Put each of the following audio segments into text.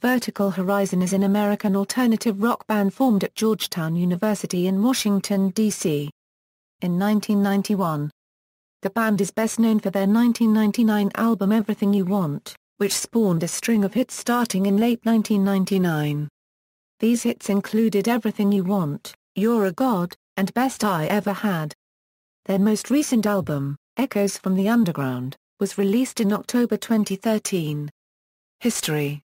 Vertical Horizon is an American alternative rock band formed at Georgetown University in Washington, D.C. in 1991. The band is best known for their 1999 album Everything You Want, which spawned a string of hits starting in late 1999. These hits included Everything You Want, You're a God, and Best I Ever Had. Their most recent album, Echoes from the Underground, was released in October 2013. History.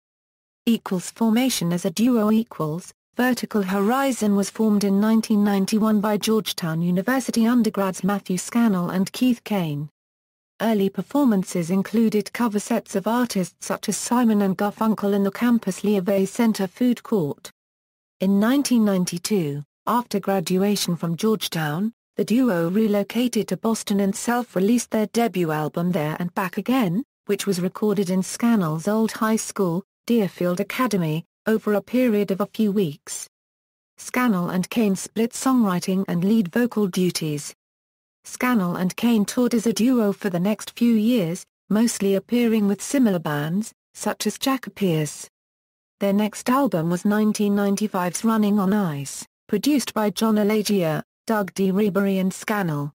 Formation as a duo. Vertical Horizon was formed in 1991 by Georgetown University undergrads Matthew Scannell and Keith Kane. Early performances included cover sets of artists such as Simon and Garfunkel in the campus Liavey Center food court. In 1992, after graduation from Georgetown, the duo relocated to Boston and self-released their debut album There and Back Again, which was recorded in Scannell's old high school, Deerfield Academy, over a period of a few weeks. Scannell and Kane split songwriting and lead vocal duties. Scannell and Kane toured as a duo for the next few years, mostly appearing with similar bands, such as Jack Pierce. Their next album was 1995's Running on Ice, produced by John Alagia, Doug DeRibery and Scannell.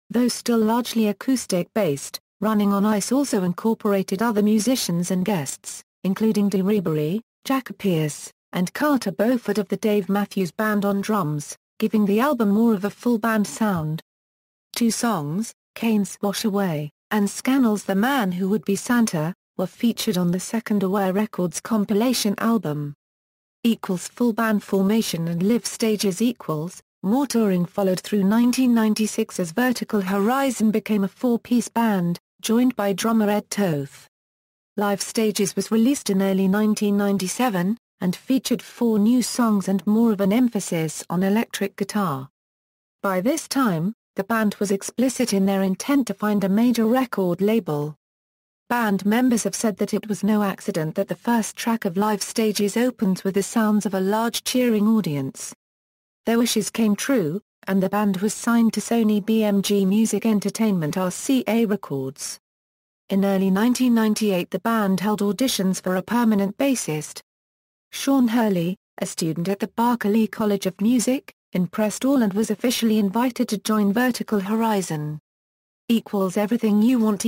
Though still largely acoustic-based, Running on Ice also incorporated other musicians and guests, including DeRibery, Jack Pierce, and Carter Beauford of the Dave Matthews Band on drums, giving the album more of a full band sound. Two songs, Kane's Wash Away, and Scannell's The Man Who Would Be Santa, were featured on the second Aware Records compilation album. Full band formation and live stages. More touring followed through 1996 as Vertical Horizon became a four-piece band, joined by drummer Ed Toth. Live Stages was released in early 1997, and featured 4 new songs and more of an emphasis on electric guitar. By this time, the band was explicit in their intent to find a major record label. Band members have said that it was no accident that the first track of Live Stages opens with the sounds of a large cheering audience. Their wishes came true, and the band was signed to Sony BMG Music Entertainment RCA Records. In early 1998 the band held auditions for a permanent bassist. Sean Hurley, a student at the Berklee College of Music, impressed all and was officially invited to join Vertical Horizon. Everything You Want.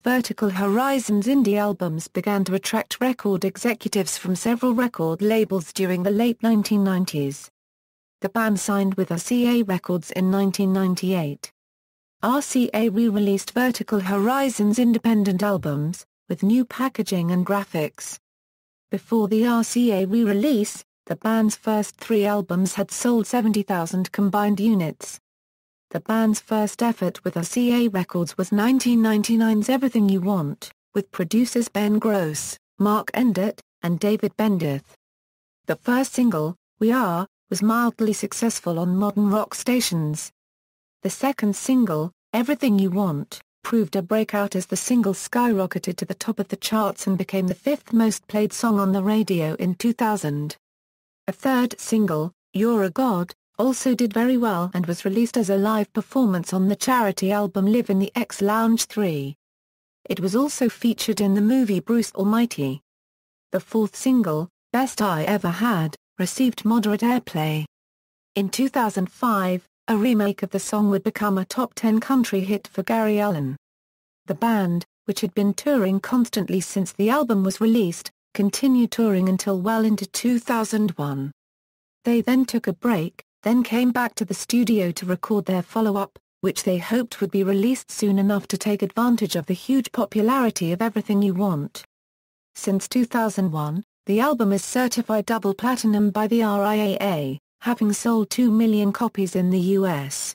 Vertical Horizon's indie albums began to attract record executives from several record labels during the late 1990s. The band signed with RCA Records in 1998. RCA re-released Vertical Horizon's independent albums, with new packaging and graphics. Before the RCA re-release, the band's first 3 albums had sold 70,000 combined units. The band's first effort with RCA Records was 1999's Everything You Want, with producers Ben Gross, Mark Endert, and David Bendeth. The first single, We Are, was mildly successful on modern rock stations. The second single, Everything You Want, proved a breakout as the single skyrocketed to the top of the charts and became the 5th most played song on the radio in 2000. A third single, You're a God, also did very well and was released as a live performance on the charity album Live in the X Lounge 3. It was also featured in the movie Bruce Almighty. The fourth single, Best I Ever Had, received moderate airplay. In 2005, a remake of the song would become a top 10 country hit for Gary Allan. The band, which had been touring constantly since the album was released, continued touring until well into 2001. They then took a break, then came back to the studio to record their follow-up, which they hoped would be released soon enough to take advantage of the huge popularity of Everything You Want. Since 2001, the album is certified double platinum by the RIAA, having sold 2 million copies in the US.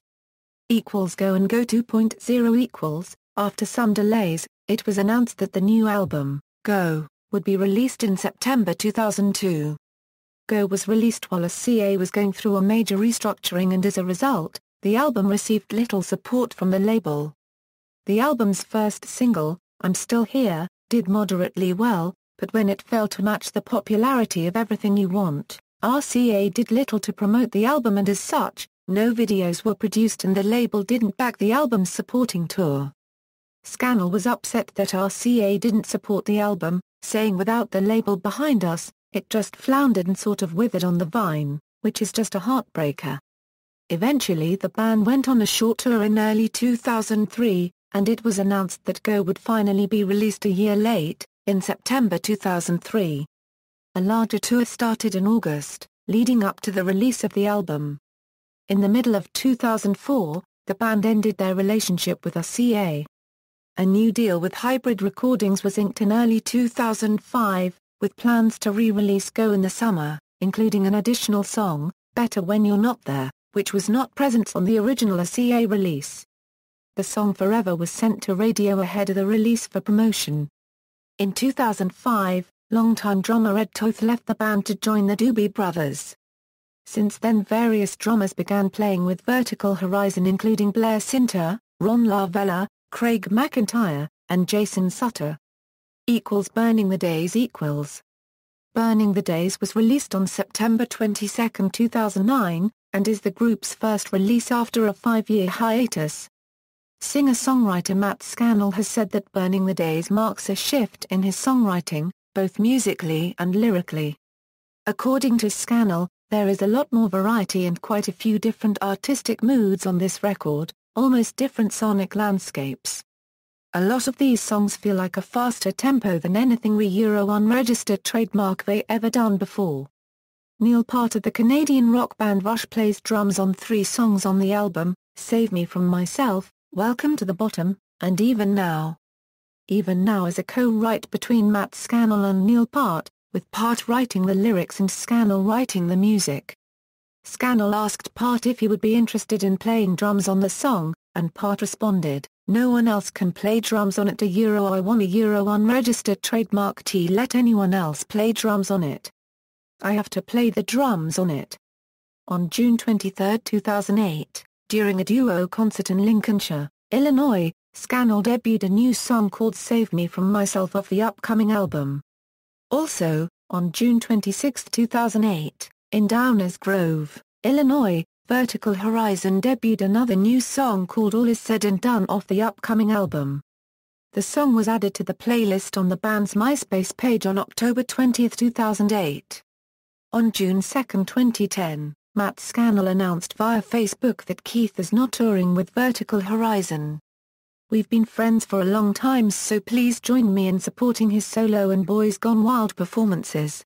Go and Go 2.0. After some delays, it was announced that the new album, Go, would be released in September 2002. Go was released while RCA was going through a major restructuring and as a result, the album received little support from the label. The album's first single, I'm Still Here, did moderately well, but when it failed to match the popularity of Everything You Want, RCA did little to promote the album and as such, no videos were produced and the label didn't back the album's supporting tour. Scannell was upset that RCA didn't support the album, saying without the label behind us, it just floundered and sort of withered on the vine, which is just a heartbreaker. Eventually the band went on a short tour in early 2003, and it was announced that Go would finally be released a year late, in September 2003. A larger tour started in August, leading up to the release of the album. In the middle of 2004, the band ended their relationship with RCA. A new deal with Hybrid Recordings was inked in early 2005, with plans to re-release Go in the summer, including an additional song, Better When You're Not There, which was not present on the original RCA release. The song Forever was sent to radio ahead of the release for promotion. In 2005, longtime drummer Ed Toth left the band to join the Doobie Brothers. Since then various drummers began playing with Vertical Horizon including Blair Sinter, Ron Lavella, Craig McIntyre, and Jason Sutter. Burning the Days Burning the Days was released on September 22, 2009, and is the group's first release after a 5-year hiatus. Singer-songwriter Matt Scannell has said that Burning the Days marks a shift in his songwriting, both musically and lyrically. According to Scannell, there is a lot more variety and quite a few different artistic moods on this record, almost different sonic landscapes. A lot of these songs feel like a faster tempo than anything re-Euro-unregistered trademark they ever done before. Neil Peart of the Canadian rock band Rush plays drums on 3 songs on the album, Save Me From Myself, Welcome to the Bottom, and Even Now. Even Now is a co-write between Matt Scannell and Neil Peart, with Peart writing the lyrics and Scannell writing the music. Scannell asked Peart if he would be interested in playing drums on the song, and Peart responded, "No one else can play drums on it. I want a Euro-unregistered trademark. Let anyone else play drums on it. I have to play the drums on it." On June 23, 2008, during a duo concert in Lincolnshire, Illinois, Scannell debuted a new song called Save Me From Myself off the upcoming album. Also, on June 26, 2008, in Downers Grove, Illinois, Vertical Horizon debuted another new song called All Is Said and Done off the upcoming album. The song was added to the playlist on the band's MySpace page on October 20, 2008. On June 2, 2010, Matt Scannell announced via Facebook that Keith is not touring with Vertical Horizon. "We've been friends for a long time, so please join me in supporting his solo and Boys Gone Wild performances."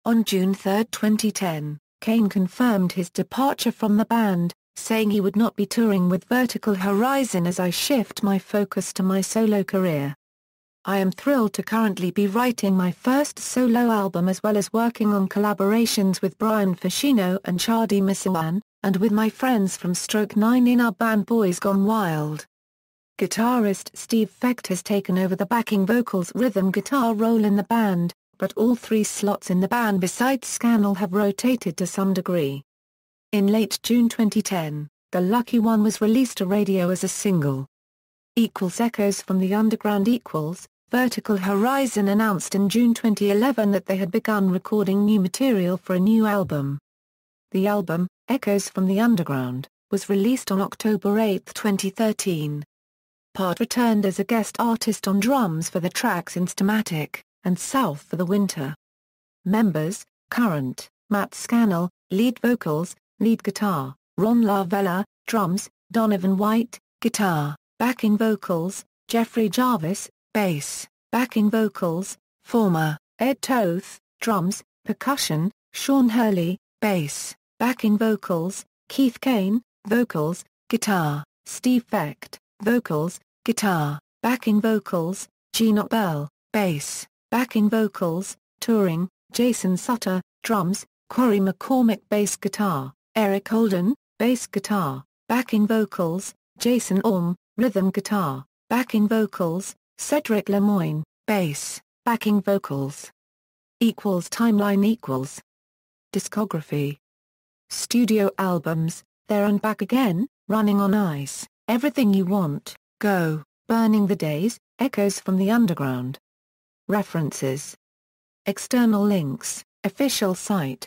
On June 3, 2010, Kane confirmed his departure from the band, saying he would not be touring with Vertical Horizon as I shift my focus to my solo career. "I am thrilled to currently be writing my first solo album as well as working on collaborations with Brian Ficino and Chadi Masawan, and with my friends from Stroke 9 in our band Boys Gone Wild." Guitarist Steve Fecht has taken over the backing vocals rhythm guitar role in the band, but all 3 slots in the band besides Scannell have rotated to some degree. In late June 2010, The Lucky One was released to radio as a single. Echoes from the Underground Vertical Horizon announced in June 2011 that they had begun recording new material for a new album. The album, Echoes from the Underground, was released on October 8, 2013. Peart returned as a guest artist on drums for the tracks Instamatic and South for the Winter. Members: current, Matt Scannell, lead vocals, lead guitar, Ron Lavella, drums, Donovan White, guitar, backing vocals, Jeffrey Jarvis, bass, backing vocals, former, Ed Toth, drums, percussion, Sean Hurley, bass, backing vocals, Keith Kane, vocals, guitar, Steve Fecht, vocals, guitar, backing vocals, Gene Bell, bass, backing vocals, touring, Jason Sutter, drums, Corey McCormick bass guitar, Eric Holden, bass guitar, backing vocals, Jason Orme, rhythm guitar, backing vocals, Cedric Lemoyne, bass, backing vocals. Timeline. Discography. Studio albums: There and Back Again, Running on Ice, Everything You Want, Go, Burning the Days, Echoes from the Underground. References. External links: official site,